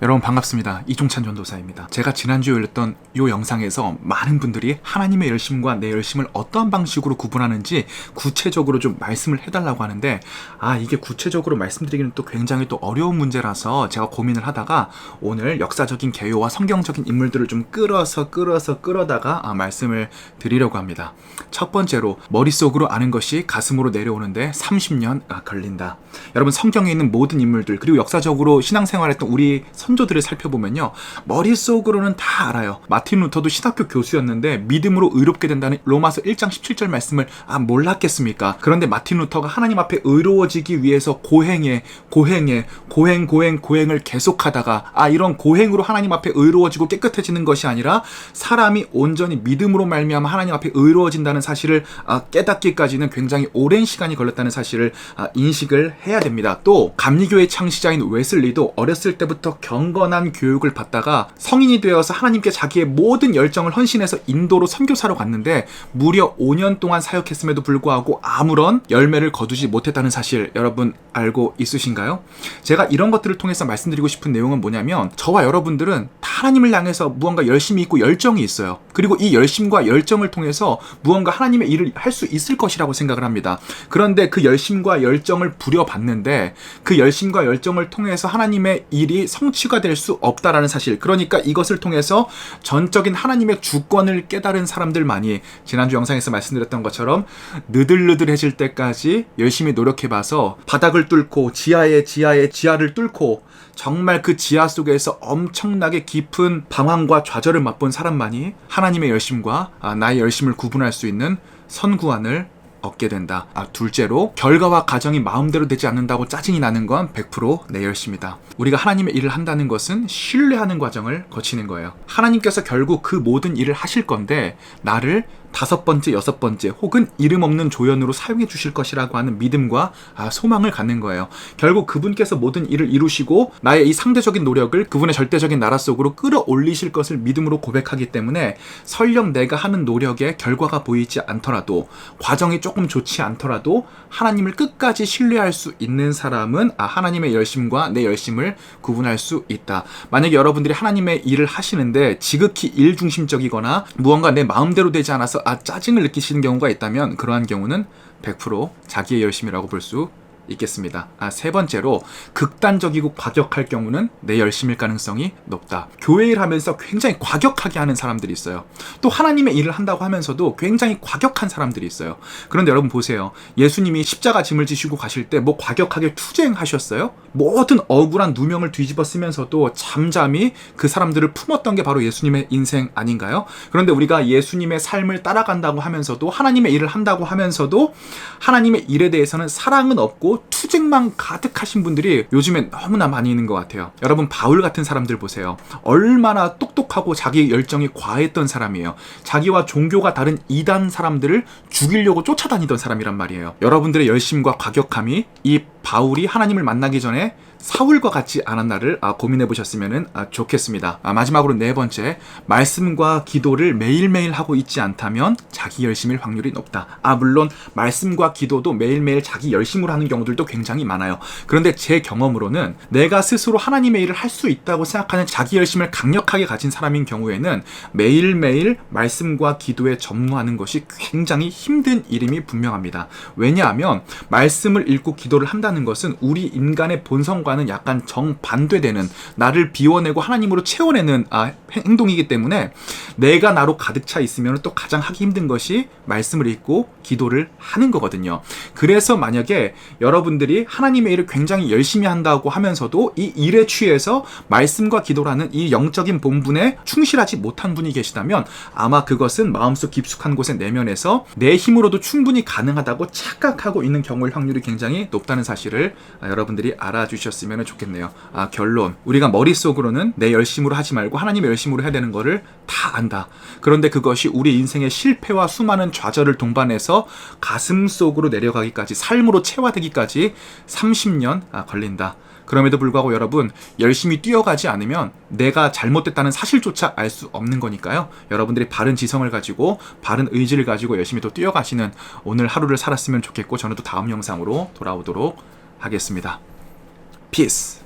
여러분 반갑습니다. 이종찬 전도사입니다. 제가 지난주에 올렸던 이 영상에서 많은 분들이 하나님의 열심과 내 열심을 어떠한 방식으로 구분하는지 구체적으로 좀 말씀을 해달라고 하는데, 이게 구체적으로 말씀드리기는 또 굉장히 또 어려운 문제라서 제가 고민을 하다가 오늘 역사적인 개요와 성경적인 인물들을 좀 끌어다가 말씀을 드리려고 합니다. 첫 번째로, 머릿속으로 아는 것이 가슴으로 내려오는데 30년 걸린다. 여러분, 성경에 있는 모든 인물들, 그리고 역사적으로 신앙생활했던 우리 선조들을 살펴보면요, 머릿속으로는 다 알아요. 마틴 루터도 신학교 교수였는데 믿음으로 의롭게 된다는 로마서 1장 17절 말씀을 몰랐겠습니까? 그런데 마틴 루터가 하나님 앞에 의로워지기 위해서 고행을 계속하다가 이런 고행으로 하나님 앞에 의로워지고 깨끗해지는 것이 아니라 사람이 온전히 믿음으로 말미암아 하나님 앞에 의로워진다는 사실을 깨닫기까지는 굉장히 오랜 시간이 걸렸다는 사실을 인식을 해야 됩니다. 또 감리교의 창시자인 웨슬리도 어렸을 때부터 경건한 교육을 받다가 성인이 되어서 하나님께 자기의 모든 열정을 헌신해서 인도로 선교사로 갔는데 무려 5년 동안 사역했음에도 불구하고 아무런 열매를 거두지 못했다는 사실, 여러분 알고 있으신가요? 제가 이런 것들을 통해서 말씀드리고 싶은 내용은 뭐냐면, 저와 여러분들은 하나님을 향해서 무언가 열심이 있고 열정이 있어요. 그리고 이 열심과 열정을 통해서 무언가 하나님의 일을 할 수 있을 것이라고 생각을 합니다. 그런데 그 열심과 열정을 부려봤는데 그 열심과 열정을 통해서 하나님의 일이 성취가 될 수 없다라는 사실, 그러니까 이것을 통해서 전적인 하나님의 주권을 깨달은 사람들만이, 지난주 영상에서 말씀드렸던 것처럼 느들느들해질 때까지 열심히 노력해봐서 바닥을 뚫고 지하를 뚫고 정말 그 지하 속에서 엄청나게 깊은 방황과 좌절을 맛본 사람만이 하나님의 열심과 나의 열심을 구분할 수 있는 선구안을 얻게 된다. 둘째로, 결과와 과정이 마음대로 되지 않는다고 짜증이 나는 건 100% 내 열심이다. 우리가 하나님의 일을 한다는 것은 신뢰하는 과정을 거치는 거예요. 하나님께서 결국 그 모든 일을 하실 건데 나를 5번째, 6번째 혹은 이름 없는 조연으로 사용해 주실 것이라고 하는 믿음과 소망을 갖는 거예요. 결국 그분께서 모든 일을 이루시고 나의 이 상대적인 노력을 그분의 절대적인 나라 속으로 끌어올리실 것을 믿음으로 고백하기 때문에 설령 내가 하는 노력에 결과가 보이지 않더라도, 과정이 조금 좋지 않더라도 하나님을 끝까지 신뢰할 수 있는 사람은 하나님의 열심과 내 열심을 구분할 수 있다. 만약에 여러분들이 하나님의 일을 하시는데 지극히 일중심적이거나 무언가 내 마음대로 되지 않아서 짜증을 느끼시는 경우가 있다면, 그러한 경우는 100% 자기의 열심이라고 볼 수 있겠습니다. 세 번째로, 극단적이고 과격할 경우는 내 열심일 가능성이 높다. 교회 일 하면서 굉장히 과격하게 하는 사람들이 있어요. 또 하나님의 일을 한다고 하면서도 굉장히 과격한 사람들이 있어요. 그런데 여러분 보세요. 예수님이 십자가 짐을 지시고 가실 때 과격하게 투쟁하셨어요? 모든 억울한 누명을 뒤집어 쓰면서도 잠잠히 그 사람들을 품었던 게 바로 예수님의 인생 아닌가요? 그런데 우리가 예수님의 삶을 따라간다고 하면서도, 하나님의 일을 한다고 하면서도 하나님의 일에 대해서는 사랑은 없고 투쟁만 가득하신 분들이 요즘에 너무나 많이 있는 것 같아요. 여러분, 바울 같은 사람들 보세요. 얼마나 똑똑하고 자기 열정이 과했던 사람이에요. 자기와 종교가 다른 이단 사람들을 죽이려고 쫓아다니던 사람이란 말이에요. 여러분들의 열심과 과격함이 이 바울이 하나님을 만나기 전에 사울과 같지 않았나를 고민해 보셨으면 좋겠습니다. 마지막으로 네 번째, 말씀과 기도를 매일매일 하고 있지 않다면 자기 열심일 확률이 높다. 물론 말씀과 기도도 매일매일 자기 열심으로 하는 경우들도 굉장히 많아요. 그런데 제 경험으로는 내가 스스로 하나님의 일을 할 수 있다고 생각하는 자기 열심을 강력하게 가진 사람인 경우에는 매일매일 말씀과 기도에 전무하는 것이 굉장히 힘든 일임이 분명합니다. 왜냐하면 말씀을 읽고 기도를 한다는 것은 우리 인간의 본성과는 약간 정반대되는, 나를 비워내고 하나님으로 채워내는 행동이기 때문에 내가 나로 가득 차 있으면 또 가장 하기 힘든 것이 말씀을 읽고 기도를 하는 거거든요. 그래서 만약에 여러분들이 하나님의 일을 굉장히 열심히 한다고 하면서도 이 일에 취해서 말씀과 기도라는 이 영적인 본분에 충실하지 못한 분이 계시다면 아마 그것은 마음속 깊숙한 곳의 내면에서 내 힘으로도 충분히 가능하다고 착각하고 있는 경우일 확률이 굉장히 높다는 사실을 여러분들이 알아주셨으면 좋겠네요. 결론, 우리가 머릿속으로는 내 열심으로 하지 말고 하나님의 열심으로 해야 되는 거를 다 안다. 그런데 그것이 우리 인생의 실패와 수많은 좌절을 동반해서 가슴 속으로 내려가기까지, 삶으로 체화되기까지 30년 걸린다. 그럼에도 불구하고 여러분, 열심히 뛰어가지 않으면 내가 잘못됐다는 사실조차 알 수 없는 거니까요. 여러분들이 바른 지성을 가지고 바른 의지를 가지고 열심히 또 뛰어가시는 오늘 하루를 살았으면 좋겠고, 저는 또 다음 영상으로 돌아오도록 하겠습니다. 피스.